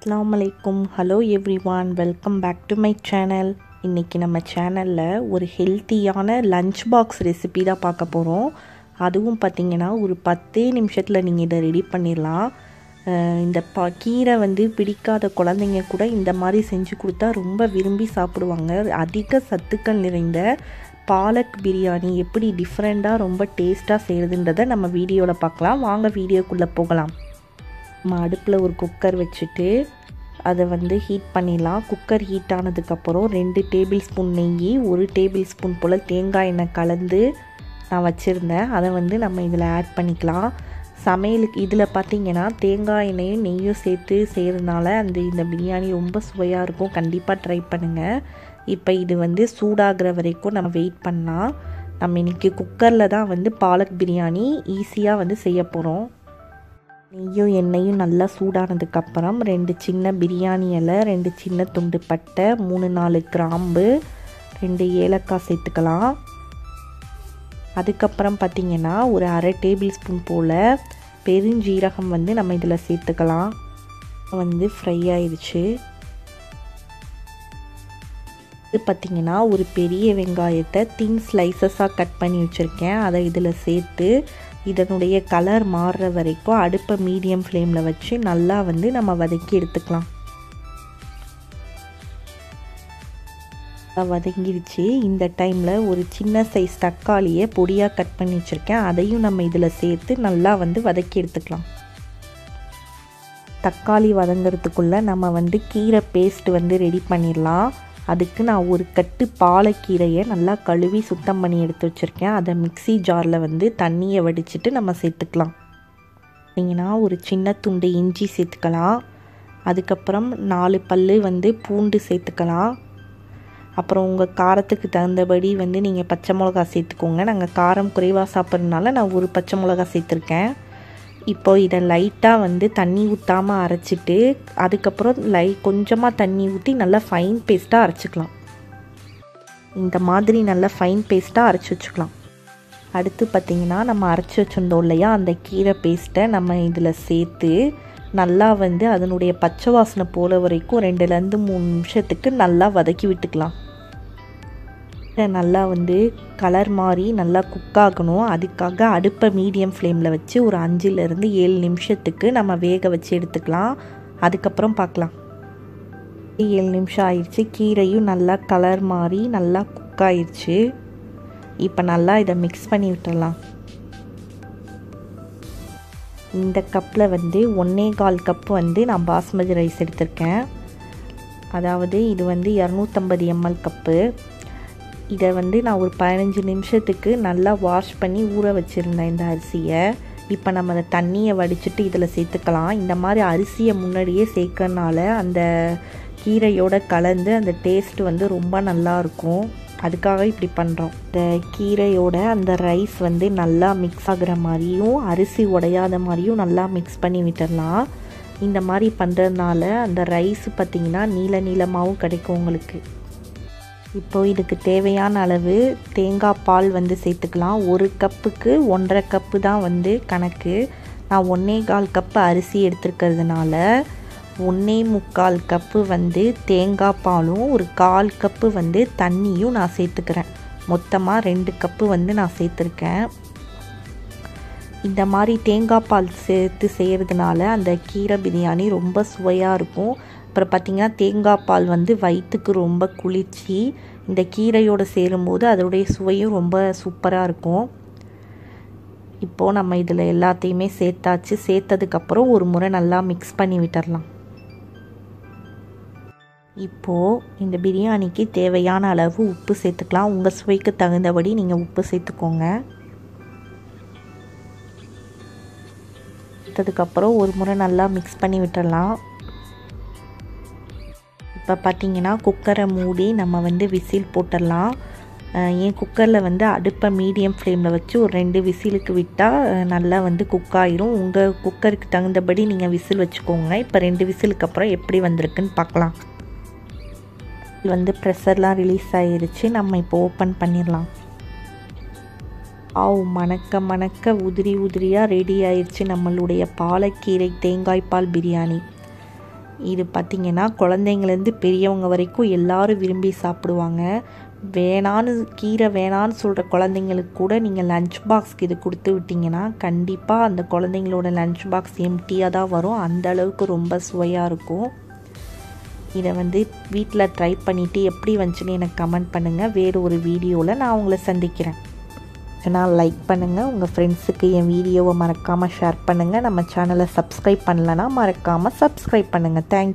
Assalamu alaikum. Hello everyone. Welcome back to my channel. இன்னைக்கு நம்ம சேனலில் ஒரு ஹெல்த்தியான லஞ்ச் பாக்ஸ் ரெசிபி தான் பார்க்க போகிறோம். அதுவும் பார்த்திங்கன்னா ஒரு 10 நிமிஷத்தில் நீங்கள் இதை ரெடி பண்ணிடலாம். இந்த கீரை பிடிக்காத குழந்தைங்க கூட இந்த மாதிரி செஞ்சு கொடுத்தா ரொம்ப விரும்பி சாப்பிடுவாங்க. அதிக சத்துக்கள் நிறைந்த பாலக் பிரியாணி எப்படி டிஃப்ரெண்ட்டாக ரொம்ப டேஸ்ட்டாக செய்கிறதுன்றதை நம்ம வீடியோவில் பார்க்கலாம். வாங்க வீடியோக்குள்ளே போகலாம். நம்ம அடுப்பில் ஒரு குக்கர் வச்சுட்டு அதை ஹீட் பண்ணிடலாம். குக்கர் ஹீட் ஆனதுக்கப்புறம் 2 டேபிள் ஸ்பூன் நெய், 1 டேபிள் ஸ்பூன் போல் தேங்காய் எண்ணெய் கலந்து நான் வச்சுருந்தேன். அதை நம்ம இதில் ஆட் பண்ணிக்கலாம். சமையலுக்கு இதில் பார்த்திங்கன்னா தேங்காய் எண்ணெயும் நெய்யும் சேர்த்து செய்கிறதுனால இந்த பிரியாணி ரொம்ப சுவையாக இருக்கும். கண்டிப்பாக ட்ரை பண்ணுங்கள். இப்போ இது சூடாகிற வரைக்கும் நம்ம வெயிட் பண்ணலாம். நம்ம இன்றைக்கி குக்கரில் தான் பாலக் பிரியாணி ஈஸியாக செய்ய போகிறோம். நெய்யும் எண்ணெயும் நல்லா சூடானதுக்கப்புறம் 2 சின்ன பிரியாணி இலை, 2 சின்ன துண்டு பட்டை, 3-4 கிராம்பு, 2 ஏலக்காய் சேர்த்துக்கலாம். அதுக்கப்புறம் பார்த்திங்கன்னா ஒரு அரை டேபிள் ஸ்பூன் போல் பெருஞ்சீரகம் நம்ம இதில் சேர்த்துக்கலாம். ஃப்ரை ஆயிடுச்சு. இது பார்த்திங்கன்னா ஒரு பெரிய வெங்காயத்தை தின் ஸ்லைசஸாக கட் பண்ணி வச்சுருக்கேன். அதை இதில் சேர்த்து இதனுடைய கலர் மாறுற வரைக்கும் அடுப்பை மீடியம் ஃப்ளேமில் வச்சு நல்லா நம்ம வதக்கி எடுத்துக்கலாம். வதங்கிடுச்சு. இந்த டைமில் ஒரு சின்ன சைஸ் தக்காளியை பொடியாக கட் பண்ணி வச்சுருக்கேன். அதையும் நம்ம இதில் சேர்த்து நல்லா வதக்கி எடுத்துக்கலாம். தக்காளி வதங்கிறதுக்குள்ளே நம்ம கீரை பேஸ்ட் ரெடி பண்ணிடலாம். அதுக்கு நான் ஒரு கட்டு பாலக்கீரையை நல்லா கழுவி சுத்தம் பண்ணி எடுத்து வச்சுருக்கேன். அதை மிக்ஸி ஜாரில் தண்ணியை வடிச்சிட்டு நம்ம சேர்த்துக்கலாம். பார்த்தீங்கன்னா ஒரு சின்ன துண்டு இஞ்சி சேர்த்துக்கலாம். அதுக்கப்புறம் 4 பல்லு பூண்டு சேர்த்துக்கலாம். அப்புறம் உங்கள் காரத்துக்கு தகுந்தபடி நீங்கள் பச்சை மிளகா சேர்த்துக்கோங்க. நாங்கள் காரம் குறைவாக சாப்பிட்றதுனால நான் ஒரு பச்சை மிளகா சேர்த்துருக்கேன். இப்போ இதை லைட்டாக தண்ணி ஊற்றாமல் அரைச்சிட்டு அதுக்கப்புறம் கொஞ்சமாக தண்ணி ஊற்றி நல்லா ஃபைன் பேஸ்ட்டாக அரைச்சிக்கலாம். இந்த மாதிரி நல்லா ஃபைன் பேஸ்ட்டாக அரைச்சி வச்சுக்கலாம். அடுத்து பார்த்திங்கன்னா நம்ம அரைச்சி வச்சுருந்தோம் இல்லையா, அந்த கீரை பேஸ்ட்டை நம்ம இதில் சேர்த்து நல்லா அதனுடைய பச்சை வாசனை போகிற வரைக்கும் 2-3 நிமிஷத்துக்கு நல்லா வதக்கி விட்டுக்கலாம். நல்லா கலர் மாறி நல்லா குக் ஆகணும். அதுக்காக அடுப்பை மீடியம் ஃப்ளேமில் வச்சு ஒரு 5-7 நிமிஷத்துக்கு நம்ம வேக வச்சு எடுத்துக்கலாம். அதுக்கப்புறம் பார்க்கலாம். 7 நிமிஷம் ஆயிடுச்சு. கீரையும் நல்லா கலர் மாறி நல்லா குக் ஆயிடுச்சு. இப்போ நல்லா இதை மிக்ஸ் பண்ணி விட்டுடலாம். இந்த கப்பில் 1.25 கப்பு நான் பாஸ்மதி ரைஸ் எடுத்திருக்கேன். அதாவது இது 250 ml கப்பு. இதை நான் ஒரு 15 நிமிஷத்துக்கு நல்லா வாஷ் பண்ணி ஊற வச்சுருந்தேன் இந்த அரிசியை. இப்போ நம்ம அதை தண்ணியை வடிச்சிட்டு இதில் சேர்த்துக்கலாம். இந்த மாதிரி அரிசியை முன்னாடியே சேர்க்கறனால அந்த கீரையோட கலந்து அந்த டேஸ்ட் ரொம்ப நல்லாயிருக்கும். அதுக்காக இப்படி பண்ணுறோம். இந்த கீரையோட அந்த ரைஸ் நல்லா மிக்ஸ் ஆகிற மாதிரியும் அரிசி உடையாத மாதிரியும் நல்லா மிக்ஸ் பண்ணி விட்டுடலாம். இந்த மாதிரி பண்ணுறதுனால அந்த ரைஸ் பார்த்திங்கன்னா நீளமாகவும் கிடைக்கும் உங்களுக்கு. இப்போது இதுக்கு தேவையான அளவு தேங்காய் பால் சேர்த்துக்கலாம். 1 கப்புக்கு 1.5 கப்பு தான் கணக்கு. நான் 1.25 கப்பு அரிசி எடுத்துருக்கிறதுனால 1.25 கப்பு தேங்காய் பாலும் ஒரு 1/4 கப்பு தண்ணியும் நான் சேர்த்துக்கிறேன். மொத்தமாக 2 கப்பு நான் சேர்த்துருக்கேன். இந்த மாதிரி தேங்காய் பால் சேர்த்து செய்கிறதுனால அந்த கீரை பிரியாணி ரொம்ப சுவையாக இருக்கும். அப்புறம் பார்த்திங்கன்னா தேங்காய் பால் வயிற்றுக்கு ரொம்ப குளிர்ச்சி. இந்த கீரையோடு சேரும்போது அதோடைய சுவையும் ரொம்ப சூப்பராக இருக்கும். இப்போது நம்ம இதில் எல்லாத்தையுமே சேர்த்தாச்சு. சேர்த்ததுக்கப்புறம் ஒரு முறை நல்லா மிக்ஸ் பண்ணி விட்டுடலாம். இப்போது இந்த பிரியாணிக்கு தேவையான அளவு உப்பு சேர்த்துக்கலாம். உங்கள் சுவைக்கு தகுந்தபடி நீங்கள் உப்பு சேர்த்துக்கோங்க. சேர்த்ததுக்கப்புறம் ஒரு முறை நல்லா மிக்ஸ் பண்ணி விட்டுடலாம். இப்போ பார்த்திங்கன்னா குக்கரை மூடி நம்ம விசில் போட்டுடலாம். ஏன் குக்கரில் அடுப்பை மீடியம் ஃப்ளேமில் வச்சு ஒரு 2 விசிலுக்கு விட்டால் நல்லா குக் ஆயிரும். உங்கள் குக்கருக்கு தகுந்தபடி நீங்கள் விசில் வச்சுக்கோங்க. இப்போ 2 விசிலுக்கு அப்புறம் எப்படி வந்திருக்குன்னு பார்க்கலாம். ப்ரெஷர்லாம் ரிலீஸ் ஆகிருச்சு. நம்ம இப்போ ஓப்பன் பண்ணிடலாம். மணக்க மணக்க உதிரியாக ரெடி ஆயிடுச்சு நம்மளுடைய பாலக்கீரை தேங்காய் பால் பிரியாணி. இது பார்த்திங்கன்னா குழந்தைங்கலேருந்து பெரியவங்க வரைக்கும் எல்லோரும் விரும்பி சாப்பிடுவாங்க. கீரை வேணான்னு சொல்கிற குழந்தைங்களுக்கு கூட நீங்கள் லஞ்ச் பாக்ஸ்க்கு இது கொடுத்து விட்டிங்கன்னா கண்டிப்பாக அந்த குழந்தைங்களோட லஞ்ச் பாக்ஸ் எம்டியாக தான் வரும். அந்த அளவுக்கு ரொம்ப சுவையாக இருக்கும். இதை வந்து வீட்டில் ட்ரை பண்ணிவிட்டு எப்படி வந்துச்சுன்னு எனக்கு கமெண்ட் பண்ணுங்கள். வேறு ஒரு வீடியோவில் நான் உங்களை சந்திக்கிறேன். லைக் பண்ணுங்கள், உங்கள் ஃப்ரெண்ட்ஸுக்கு என் வீடியோவை மறக்காமல் ஷேர் பண்ணுங்கள். நம்ம சேனலை சப்ஸ்கிரைப் பண்ணலன்னா மறக்காமல் சப்ஸ்கிரைப் பண்ணுங்கள். தேங்க்யூ.